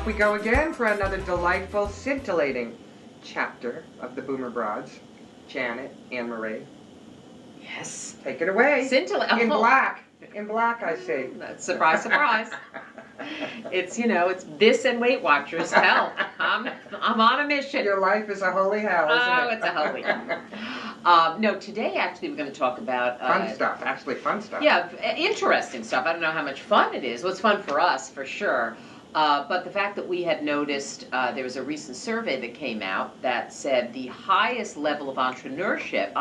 we go again for another delightful, scintillating chapter of the Boomer Broads. Janet, Anne-Marie. Yes. Take it away. Scintillating. In black. In black, I see. Surprise, surprise. It's, it's this and Weight Watchers. Hell, I'm on a mission. Your life is a holy hell, isn't it? Oh, it's a holy hell. No, today actually we're going to talk about... fun stuff, actually fun stuff. Yeah, interesting stuff. I don't know how much fun it is. Well, it's fun for us, for sure. But the fact that we had noticed, there was a recent survey that came out that said the highest level of entrepreneurship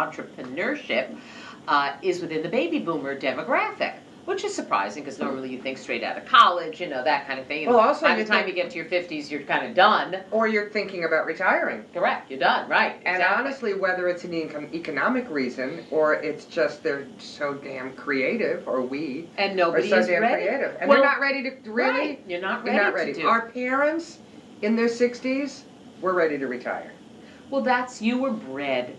is within the baby boomer demographic, which is surprising because normally you think straight out of college, that kind of thing. Well, also by the time you get to your 50s, you're kind of done. Or you're thinking about retiring. Correct, you're done, right. And exactly. honestly, whether it's an economic reason or it's just they're so damn creative, or we and nobody are so is damn ready. creative. And well, they're not ready to really. Right. You're not ready to do. Our parents in their 60s were ready to retire. Well, you were bred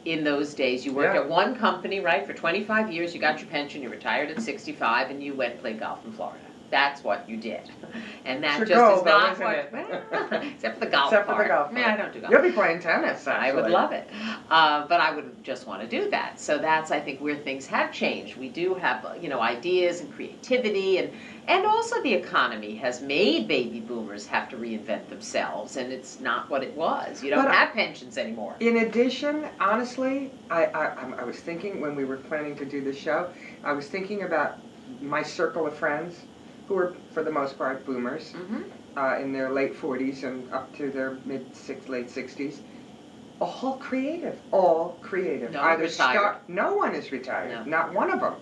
in those days. You worked at one company, right, for 25 years, you got your pension, you retired at 65, and you went and played golf in Florida. That's what you did. And that just is not what... Well, except for the golf part. Except for the golf part. Yeah, I don't do golf. You'll be playing tennis, actually. I would love it. But I would just want to do that. So that's, I think, where things have changed. We do have, ideas and creativity, and also the economy has made baby boomers have to reinvent themselves, and it's not what it was. You don't have pensions anymore. In addition, honestly, I was thinking when we were planning to do this show, I was thinking about my circle of friends who are, for the most part, boomers, in their late 40s and up to their late 60s. All creative. No one retired. No one is retired. No. Not one of them.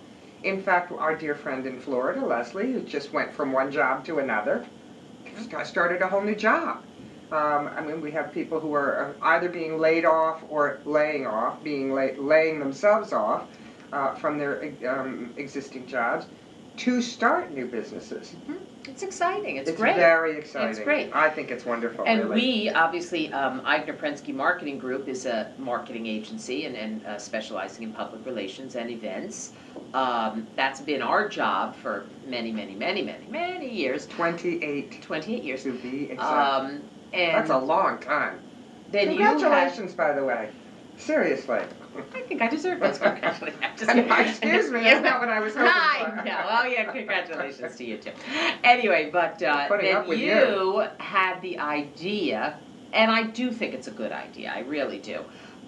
In fact, our dear friend in Florida, Leslie, who just went from one job to another, started a whole new job. We have people who are either being laid off or laying themselves off from their existing jobs to start new businesses. It's exciting. It's great. It's very exciting. It's great. I think it's wonderful. And really. we, obviously, Eigner Prensky Marketing Group is a marketing agency and specializing in public relations and events. That's been our job for many, many, many, many, many years. 28. 28 years. To be exact. And that's a long time. Then Congratulations, by the way. Seriously. I think I deserve those congratulations. Excuse me, that's not what I was hoping for. I know. Oh, yeah, congratulations to you, too. Anyway, but then you had the idea, and I do think it's a good idea, I really do,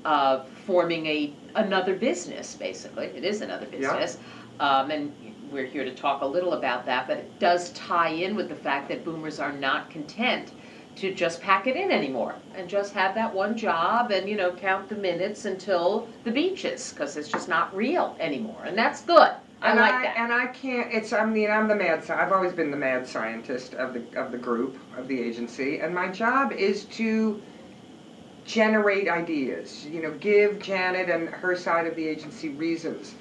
of forming another business, basically. It is another business. Yeah. And we're here to talk a little about that, but it does tie in with the fact that boomers are not content to just pack it in anymore and just have that one job and, count the minutes until the beaches, because it's just not real anymore. And that's good. I like that. And I can't, I'm the mad scientist. I've always been the mad scientist of the group, of the agency. And my job is to generate ideas, give Janet and her side of the agency reasons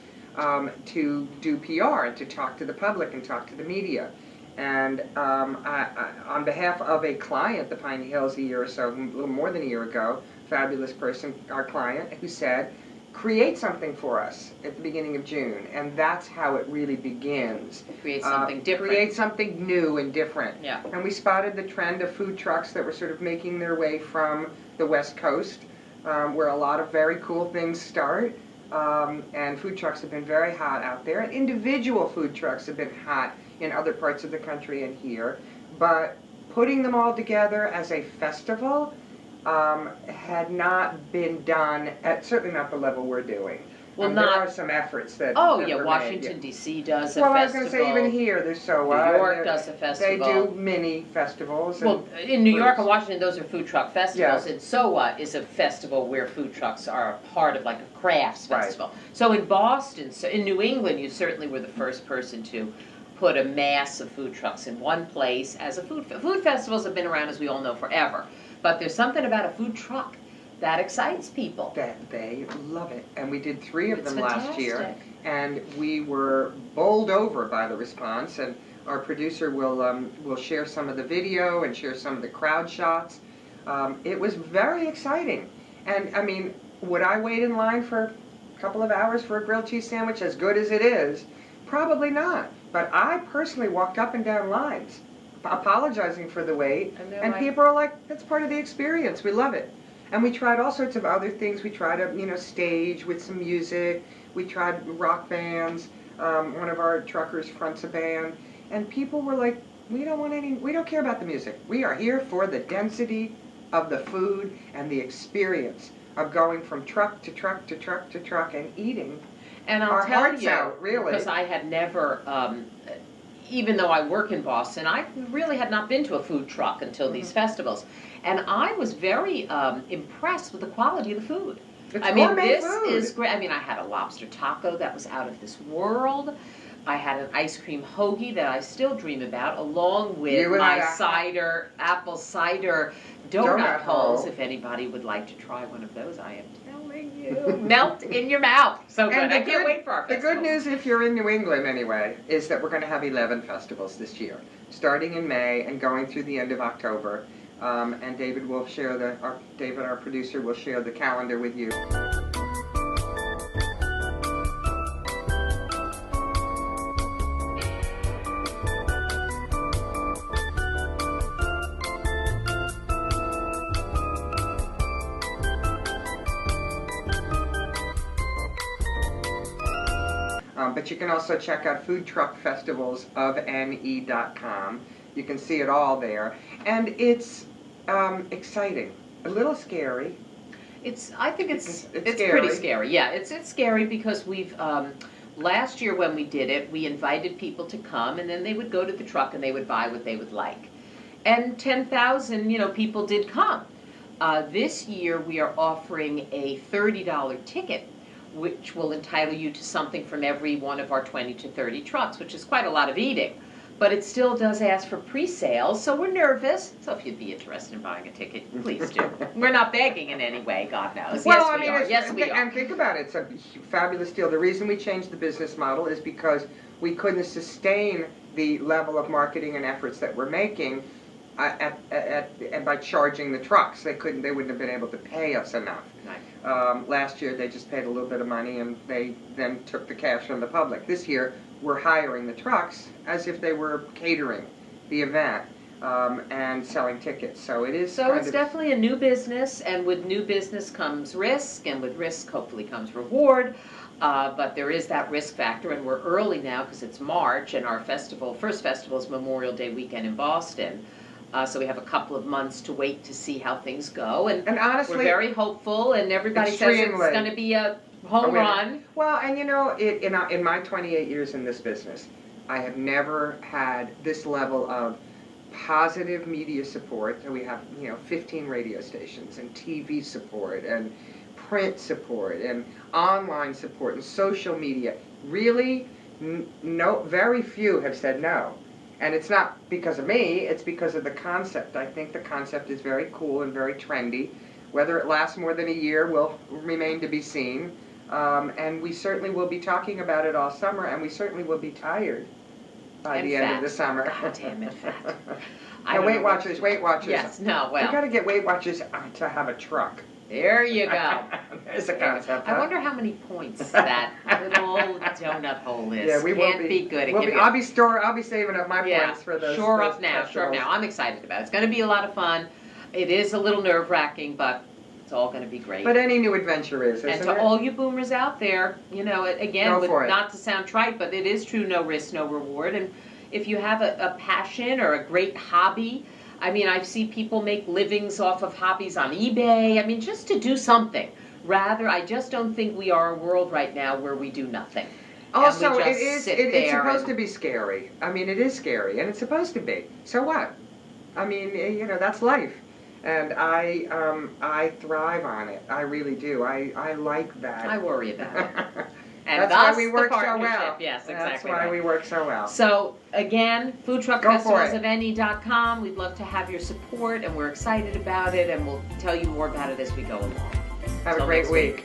to do PR and to talk to the public and talk to the media. And on behalf of a client, the Piney Hills, a year or so, a little more than a year ago, fabulous person, our client, who said, create something for us at the beginning of June. And that's how it really begins. Create something different. Create something new and different. Yeah. And we spotted the trend of food trucks that were sort of making their way from the West Coast, where a lot of very cool things start. And food trucks have been very hot out there. And individual food trucks have been hot in other parts of the country and here, but putting them all together as a festival had not been done at certainly not the level we're doing. Well, there are some efforts that. Oh yeah, Washington D.C. does a festival. Well, I was going to say even here there's New York does a festival. They do mini festivals. Well, in New York and Washington, those are food truck festivals. Yes. And So What is a festival where food trucks are a part of, like a crafts festival. Right. So in Boston, in New England, you certainly were the first person to put a mass of food trucks in one place as a food festivals have been around, as we all know, forever. But there's something about a food truck that excites people. That they love it. And we did 3 of them last year. And we were bowled over by the response. And our producer will share some of the video and share some of the crowd shots. It was very exciting. And I mean, would I wait in line for a couple of hours for a grilled cheese sandwich, as good as it is? Probably not. But I personally walked up and down lines apologizing for the wait, and like, people are like, "That's part of the experience. We love it." And we tried all sorts of other things. We tried a stage with some music. We tried rock bands. One of our truckers fronts a band, and people were like, we don't care about the music. We are here for the density of the food and the experience of going from truck to truck to truck to truck and eating. And I'll our tell hearts you, out, really. because I had never, even though I work in Boston, I really had not been to a food truck until these festivals. And I was very impressed with the quality of the food. It's I mean, gourmet this food. is great. I mean, I had a lobster taco that was out of this world. I had an ice cream hoagie that I still dream about, along with my apple cider donut holes. If anybody would like to try one of those, I am telling you, melt in your mouth. So good. I can't wait for our festival. The good news, if you're in New England anyway, is that we're going to have 11 festivals this year, starting in May and going through the end of October. And David will share David, our producer, will share the calendar with you. But you can also check out foodtruckfestivalsofne.com. You can see it all there, and it's exciting, a little scary. I think it's scary. Pretty scary. Yeah, it's scary because we've last year when we did it, we invited people to come, and then they would go to the truck and they would buy what they would like, and 10,000 people did come. This year we are offering a $30 ticket, which will entitle you to something from every one of our 20 to 30 trucks, which is quite a lot of eating. But it still does ask for pre-sales, so we're nervous. So if you'd be interested in buying a ticket, please do. We're not begging in any way, God knows. Well, Yes, we are. And think about it. It's a fabulous deal. The reason we changed the business model is because we couldn't sustain the level of marketing and efforts that we're making and by charging the trucks. They wouldn't have been able to pay us enough. Right. Last year they just paid a little bit of money and they then took the cash from the public. This year we're hiring the trucks as if they were catering the event and selling tickets. So it is. So it's definitely a new business, and with new business comes risk, and with risk hopefully comes reward. But there is that risk factor, and we're early now because it's March, and our first festival is Memorial Day weekend in Boston. So we have a couple of months to wait to see how things go, and honestly, we're very hopeful, and everybody says it's going to be a home run. Well, and in my 28 years in this business, I have never had this level of positive media support. We have 15 radio stations and TV support and print support and online support and social media. Really, very few have said no. And it's not because of me, it's because of the concept. I think the concept is very cool and very trendy. Whether it lasts more than a year will remain to be seen. And we certainly will be talking about it all summer, and we certainly will be tired by the end of the summer. God damn it, fat. Weight Watchers. Yes, no, well. We got to get Weight Watchers to have a truck. There you go. There's a concept. I wonder how many points that little donut hole is. Yeah, we will be good. I'll be saving up my points for those. Shore up now. I'm excited about it. It's going to be a lot of fun. It is a little nerve-wracking, but it's all going to be great. But any new adventure is, isn't it? And to all you boomers out there, again, not to sound trite, but it is true, no risk, no reward. And if you have a passion or a great hobby, I see people make livings off of hobbies on eBay. Just to do something. Rather, I just don't think we are a world right now where we do nothing. Also, it's supposed to be scary. It is scary, and it's supposed to be. So what? That's life. And I thrive on it. I really do. I like that. I worry about it. And that's why we work so well. Yes, exactly. That's why we work so well. So, again, foodtruckfestivalsofne.com. We'd love to have your support, and we're excited about it, and we'll tell you more about it as we go along. Have a great week.